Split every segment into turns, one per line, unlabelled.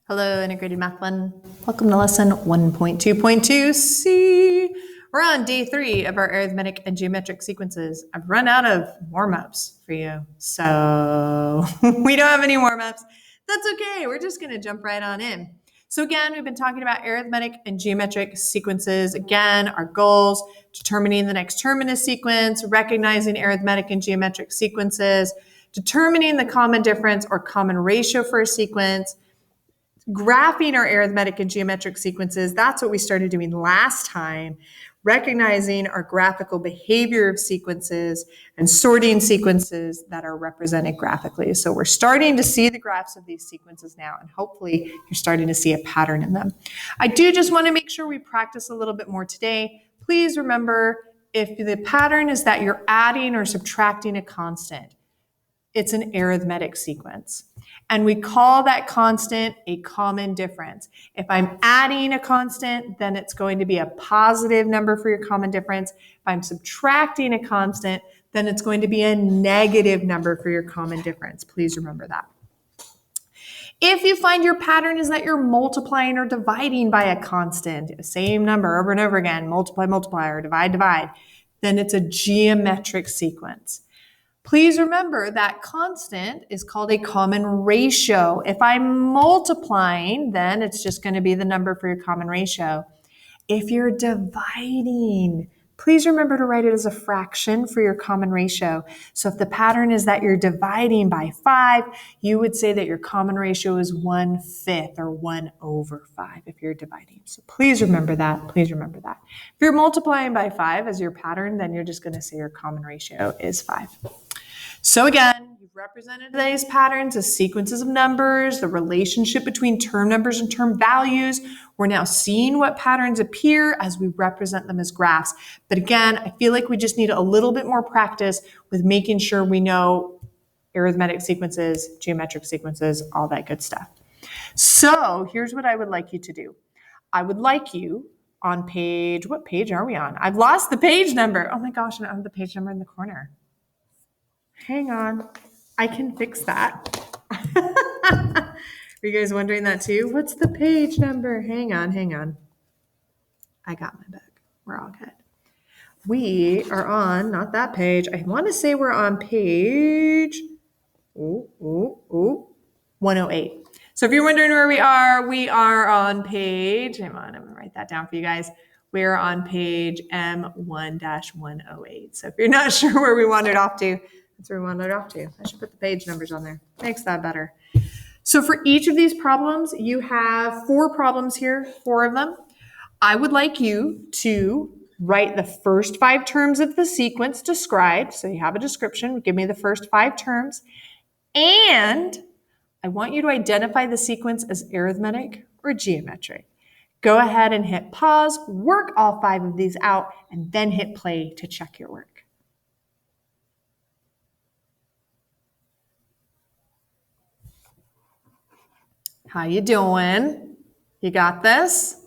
Hello, Integrated Math 1. Welcome to lesson 1.2.2 C. We're on day 3 of our arithmetic and geometric sequences. I've run out of warm-ups for you, so we don't have any warm-ups. That's okay. We're just going to jump right on in. So again, we've been talking about arithmetic and geometric sequences. Again, our goals, determining the next term in a sequence, recognizing arithmetic and geometric sequences, determining the common difference or common ratio for a sequence, graphing our arithmetic and geometric sequences. That's what we started doing last time, recognizing our graphical behavior of sequences and sorting sequences that are represented graphically. So we're starting to see the graphs of these sequences now, and hopefully you're starting to see a pattern in them. I do just want to make sure we practice a little bit more today. Please remember, if the pattern is that you're adding or subtracting a constant, it's an arithmetic sequence. And we call that constant a common difference. If I'm adding a constant, then it's going to be a positive number for your common difference. If I'm subtracting a constant, then it's going to be a negative number for your common difference. Please remember that. If you find your pattern is that you're multiplying or dividing by a constant, same number over and over again, multiply, multiply, or divide, divide, then it's a geometric sequence. Please remember that constant is called a common ratio. If I'm multiplying, then it's just going to be the number for your common ratio. If you're dividing, please remember to write it as a fraction for your common ratio. So if the pattern is that you're dividing by 5, you would say that your common ratio is 1/5 or 1/5 if you're dividing. So please remember that. Please remember that. If you're multiplying by 5 as your pattern, then you're just going to say your common ratio is 5. So again, you've represented today's patterns as sequences of numbers, the relationship between term numbers and term values. We're now seeing what patterns appear as we represent them as graphs. But again, I feel like we just need a little bit more practice with making sure we know arithmetic sequences, geometric sequences, all that good stuff. So here's what I would like you to do. I would like you on page, what page are we on? I've lost the page number. Oh my gosh, I don't have the page number in the corner. Hang on, I can fix that. Are you guys wondering that too? What's the page number? Hang on. I got my book. We're all good. We are on, not that page. I want to say we're on page 108. So if you're wondering where we are on page, hang on, I'm going to write that down for you guys. We're on page M1-108. So if you're not sure where we wandered off to, that's where we wandered off to. I should put the page numbers on there. Makes that better. So for each of these problems, you have 4 problems here, 4 of them. I would like you to write the first 5 terms of the sequence described. So you have a description. Give me the first 5 terms. And I want you to identify the sequence as arithmetic or geometric. Go ahead and hit pause, work all 5 of these out, and then hit play to check your work. How you doing? You got this?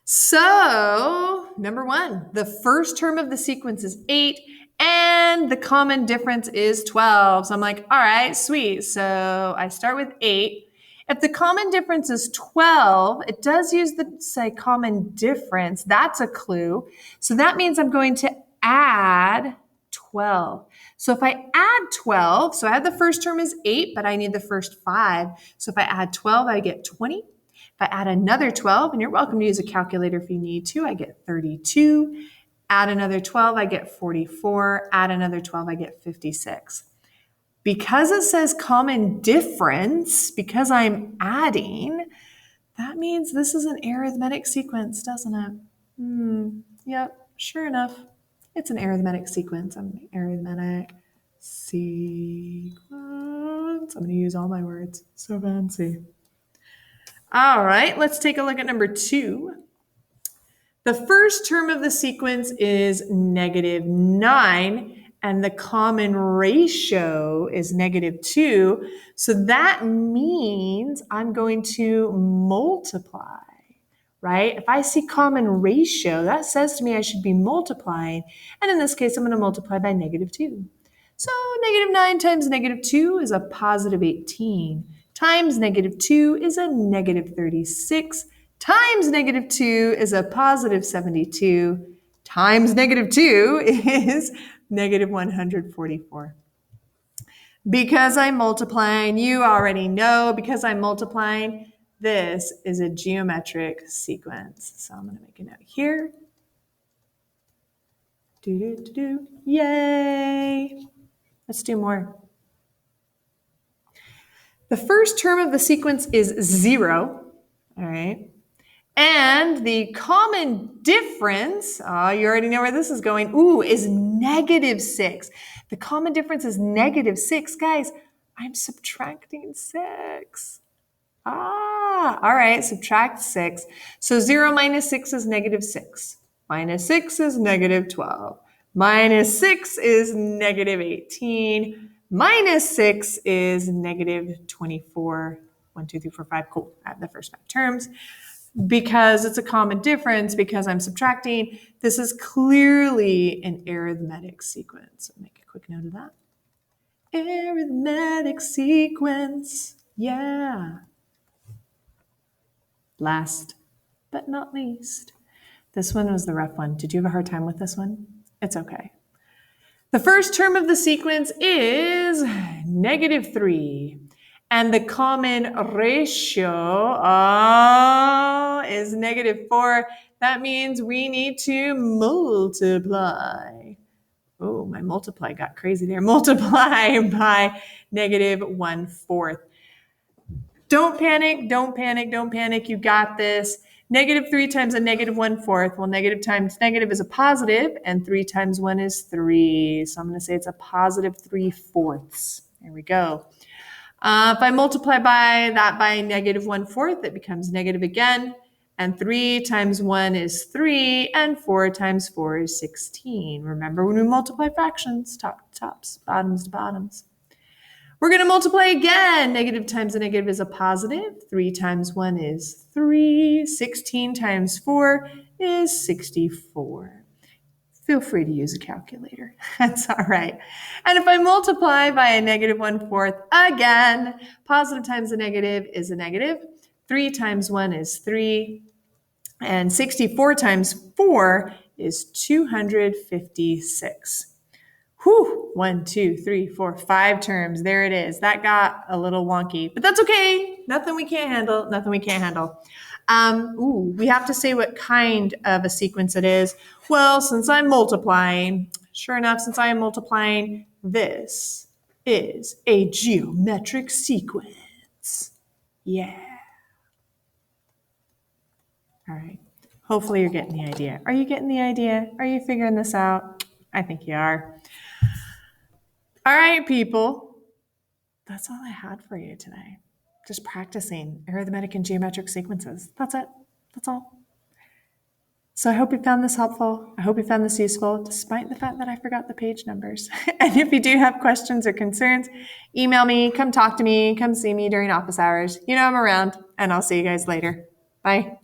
So, number 1, the first term of the sequence is 8, and the common difference is 12. So I'm like, all right, sweet. So I start with 8. If the common difference is 12, it does use the say common difference. That's a clue. So that means I'm going to add 12. So if I add 12, so I had the first term is 8, but I need the first 5. So if I add 12, I get 20. If I add another 12, and you're welcome to use a calculator if you need to, I get 32. Add another 12, I get 44. Add another 12, I get 56. Because it says common difference, because I'm adding, that means this is an arithmetic sequence, doesn't it? Yep, sure enough. It's an arithmetic sequence. Arithmetic sequence. I'm going to use all my words. So fancy. All right, let's take a look at number 2. The first term of the sequence is -9, and the common ratio is -2. So that means I'm going to multiply. Right? If I see common ratio, that says to me I should be multiplying. And in this case, I'm going to multiply by -2. So -9 times -2 is a +18. times negative 2 is a negative 36, times negative 2 is a positive 72, times negative 2 is negative 144. Because I'm multiplying, you already know, because I'm multiplying, this is a geometric sequence. So I'm going to make a note here. Yay! Let's do more. The first term of the sequence is 0, all right? And the common difference, you already know where this is going, is negative 6. The common difference is negative 6. Guys, I'm subtracting 6. All right, subtract 6. So 0 minus 6 is negative 6. Minus 6 is negative 12. Minus 6 is negative 18. Minus 6 is negative 24. 1, 2, 3, 4, 5. Cool. Add the first 5 terms. Because it's a common difference, because I'm subtracting, this is clearly an arithmetic sequence. I'll make a quick note of that. Arithmetic sequence. Yeah. Last but not least, this one was the rough one. Did you have a hard time with this one? It's okay. The first term of the sequence is negative 3. And the common ratio is negative 4. That means we need to multiply. Oh, my multiply got crazy there. Multiply by negative 1/4. Don't panic, don't panic, don't panic. You got this. Negative 3 times a negative 1/4. Well, negative times negative is a positive, and 3 times 1 is 3. So I'm going to say it's a positive 3/4. There we go. If I multiply by that by negative 1/4, it becomes negative again. And 3 times 1 is 3, and 4 times 4 is 16. Remember when we multiply fractions, top to tops, bottoms to bottoms. We're going to multiply again. Negative times a negative is a positive. 3 times 1 is 3. 16 times 4 is 64. Feel free to use a calculator. That's all right. And if I multiply by a negative 1/4 again, positive times a negative is a negative. 3 times 1 is 3. And 64 times 4 is 256. Whew, 1, 2, 3, 4, 5 terms. There it is. That got a little wonky, but that's okay. Nothing we can't handle. Nothing we can't handle. We have to say what kind of a sequence it is. Well, since I'm multiplying, sure enough, since I am multiplying, this is a geometric sequence. Yeah. All right. Hopefully you're getting the idea. Are you getting the idea? Are you figuring this out? I think you are. All right, people. That's all I had for you today. Just practicing arithmetic and geometric sequences. That's it. That's all. So I hope you found this helpful. I hope you found this useful, despite the fact that I forgot the page numbers. And if you do have questions or concerns, email me, come talk to me, come see me during office hours. You know I'm around, and I'll see you guys later. Bye.